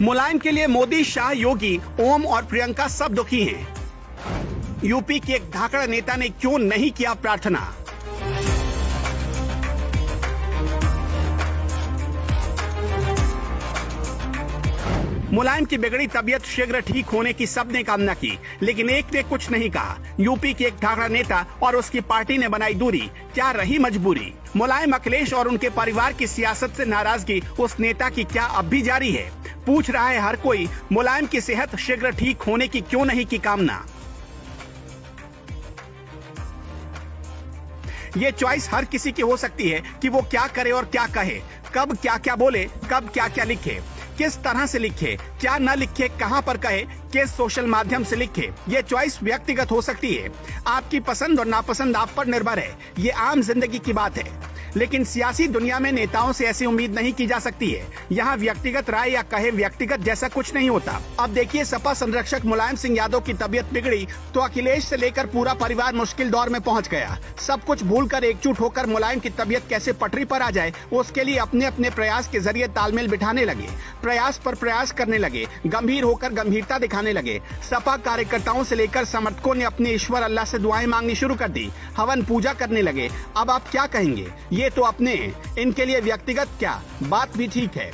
मुलायम के लिए मोदी, शाह, योगी, ओम और प्रियंका सब दुखी हैं। यूपी के एक धाकड़ नेता ने क्यों नहीं किया प्रार्थना। मुलायम की बिगड़ी तबीयत शीघ्र ठीक होने की सबने कामना की, लेकिन एक ने कुछ नहीं कहा। यूपी के एक धाकड़ नेता और उसकी पार्टी ने बनाई दूरी, क्या रही मजबूरी। मुलायम, अखिलेश और उनके परिवार की सियासत से नाराजगी उस नेता की क्या अब भी जारी है। पूछ रहा है हर कोई, मुलायम की सेहत शीघ्र ठीक होने की क्यों नहीं की कामना। ये चॉइस हर किसी की हो सकती है कि वो क्या करे और क्या कहे, कब क्या क्या बोले, कब क्या क्या लिखे, किस तरह से लिखे, क्या न लिखे, कहां पर कहे, किस सोशल माध्यम से लिखे। ये चॉइस व्यक्तिगत हो सकती है। आपकी पसंद और नापसंद आप पर निर्भर है। ये आम जिंदगी की बात है। लेकिन सियासी दुनिया में नेताओं से ऐसी उम्मीद नहीं की जा सकती है। यहाँ व्यक्तिगत राय या कहे व्यक्तिगत जैसा कुछ नहीं होता। अब देखिए, सपा संरक्षक मुलायम सिंह यादव की तबीयत बिगड़ी तो अखिलेश से लेकर पूरा परिवार मुश्किल दौर में पहुंच गया। सब कुछ भूलकर एकजुट होकर मुलायम की तबीयत कैसे पटरी पर आ जाए, उसके लिए अपने अपने प्रयास के जरिए तालमेल बिठाने लगे, प्रयास पर प्रयास करने लगे, गंभीर होकर गंभीरता दिखाने लगे। सपा कार्यकर्ताओं से लेकर समर्थकों ने अपने ईश्वर अल्लाह से दुआएं मांगनी शुरू कर दी, हवन पूजा करने लगे। अब आप क्या कहेंगे, ये तो अपने, इनके लिए व्यक्तिगत क्या, बात भी ठीक है।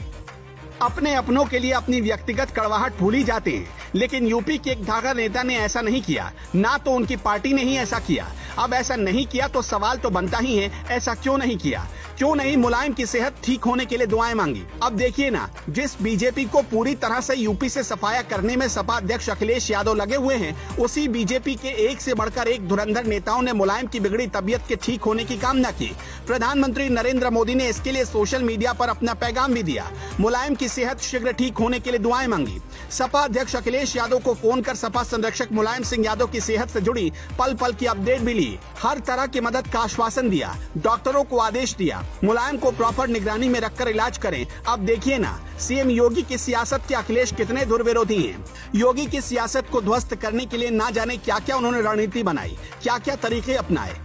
अपने अपनों के लिए अपनी व्यक्तिगत कड़वाहट भूल ही जाते हैं। लेकिन यूपी के एक धाकड़ नेता ने ऐसा नहीं किया, ना तो उनकी पार्टी ने ही ऐसा किया। अब ऐसा नहीं किया तो सवाल तो बनता ही है, ऐसा क्यों नहीं किया। क्यों नहीं मुलायम की सेहत ठीक होने के लिए दुआएं मांगी। अब देखिए ना, जिस बीजेपी को पूरी तरह से यूपी से सफाया करने में सपा अध्यक्ष अखिलेश यादव लगे हुए हैं, उसी बीजेपी के एक से बढ़कर एक धुरंधर नेताओं ने मुलायम की बिगड़ी तबीयत के ठीक होने की कामना की। प्रधानमंत्री नरेंद्र मोदी ने इसके लिए सोशल मीडिया पर अपना पैगाम भी दिया, मुलायम की सेहत शीघ्र ठीक होने के लिए दुआएं मांगी। सपा अध्यक्ष अखिलेश यादव को फोन कर सपा संरक्षक मुलायम सिंह यादव की सेहत से जुड़ी पल पल की अपडेट भी ली, हर तरह की मदद का आश्वासन दिया, डॉक्टरों को आदेश दिया मुलायम को प्रॉपर निगरानी में रखकर इलाज करें। अब देखिए ना, सीएम योगी की सियासत के अखिलेश कितने दुर्विरोधी हैं। योगी की सियासत को ध्वस्त करने के लिए ना जाने क्या क्या उन्होंने रणनीति बनाई, क्या क्या तरीके अपनाए।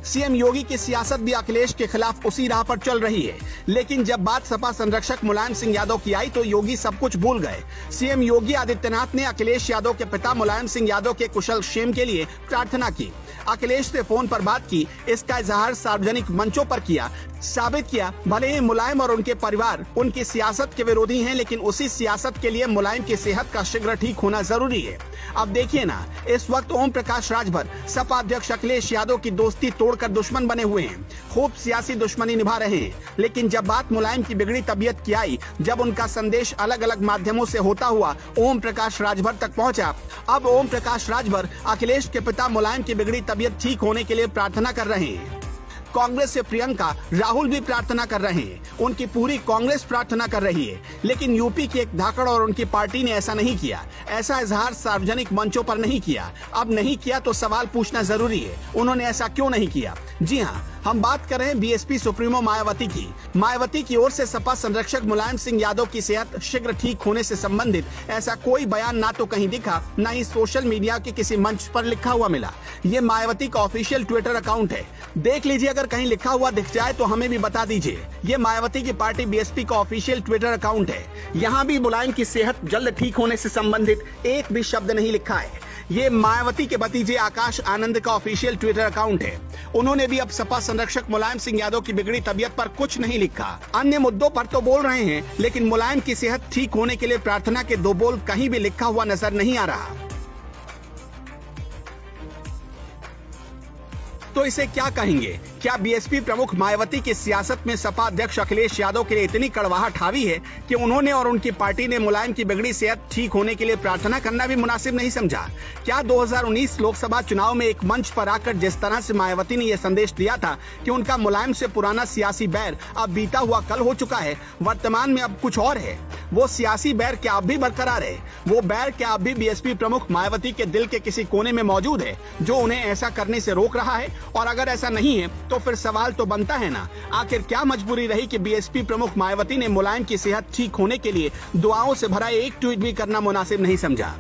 सीएम योगी की सियासत भी अखिलेश के खिलाफ उसी राह पर चल रही है। लेकिन जब बात सपा संरक्षक मुलायम सिंह यादव की आई तो योगी सब कुछ भूल गए। सीएम योगी आदित्यनाथ ने अखिलेश यादव के पिता मुलायम सिंह यादव के कुशल क्षेम के लिए प्रार्थना की, अखिलेश से फोन पर बात की, इसका इजहार सार्वजनिक मंचों पर किया, साबित किया भले ही मुलायम और उनके परिवार उनकी सियासत के विरोधी हैं, लेकिन उसी सियासत के लिए मुलायम की सेहत का शीघ्र ठीक होना जरूरी है। अब देखिए ना, इस वक्त ओम प्रकाश राजभर सपा अध्यक्ष अखिलेश यादव की दोस्ती तोड़कर दुश्मन बने हुए हैं, खूब सियासी दुश्मनी निभा रहे हैं। लेकिन जब बात मुलायम की बिगड़ी तबीयत की आई, जब उनका संदेश अलग अलग माध्यमों से होता हुआ ओम प्रकाश राजभर तक पहुंचा, अब ओम प्रकाश राजभर अखिलेश के पिता मुलायम की बिगड़ी तबीयत ठीक होने के लिए प्रार्थना कर रहे हैं। कांग्रेस से प्रियंका, राहुल भी प्रार्थना कर रहे हैं, उनकी पूरी कांग्रेस प्रार्थना कर रही है। लेकिन यूपी के एक धाकड़ और उनकी पार्टी ने ऐसा नहीं किया, ऐसा इजहार सार्वजनिक मंचों पर नहीं किया। अब नहीं किया तो सवाल पूछना जरूरी है, उन्होंने ऐसा क्यों नहीं किया। जी हाँ, हम बात कर रहे हैं बीएसपी सुप्रीमो मायावती की। मायावती की ओर से सपा संरक्षक मुलायम सिंह यादव की सेहत शीघ्र ठीक होने से संबंधित ऐसा कोई बयान ना तो कहीं दिखा, ना ही सोशल मीडिया के किसी मंच पर लिखा हुआ मिला। ये मायावती का ऑफिशियल ट्विटर अकाउंट है, देख लीजिए, अगर कहीं लिखा हुआ दिख जाए तो हमें भी बता दीजिए। ये मायावती की पार्टी बीएसपी का ऑफिशियल ट्विटर अकाउंट है। यहाँ भी मुलायम की सेहत जल्द ठीक होने से संबंधित एक भी शब्द नहीं लिखा है। ये मायावती के भतीजे आकाश आनंद का ऑफिशियल ट्विटर अकाउंट है। उन्होंने भी अब सपा संरक्षक मुलायम सिंह यादव की बिगड़ी तबीयत पर कुछ नहीं लिखा। अन्य मुद्दों पर तो बोल रहे हैं, लेकिन मुलायम की सेहत ठीक होने के लिए प्रार्थना के दो बोल कहीं भी लिखा हुआ नजर नहीं आ रहा। तो इसे क्या कहेंगे? क्या बीएसपी प्रमुख मायावती की सियासत में सपा अध्यक्ष अखिलेश यादव के लिए इतनी कड़वाहट हावी है कि उन्होंने और उनकी पार्टी ने मुलायम की बिगड़ी सेहत ठीक होने के लिए प्रार्थना करना भी मुनासिब नहीं समझा? क्या 2019 लोकसभा चुनाव में एक मंच पर आकर जिस तरह से मायावती ने यह संदेश दिया था कि उनका मुलायम से पुराना सियासी बैर अब बीता हुआ कल हो चुका है, वर्तमान में अब कुछ और है, वो सियासी बैर क्या अब भी बरकरार है? वो बैर क्या अब भी बीएसपी प्रमुख मायावती के दिल के किसी कोने में मौजूद है जो उन्हें ऐसा करने से रोक रहा है? और अगर ऐसा नहीं है तो फिर सवाल तो बनता है ना, आखिर क्या मजबूरी रही कि बीएसपी प्रमुख मायावती ने मुलायम की सेहत ठीक होने के लिए दुआओं से भरा एक ट्वीट भी करना मुनासिब नहीं समझा?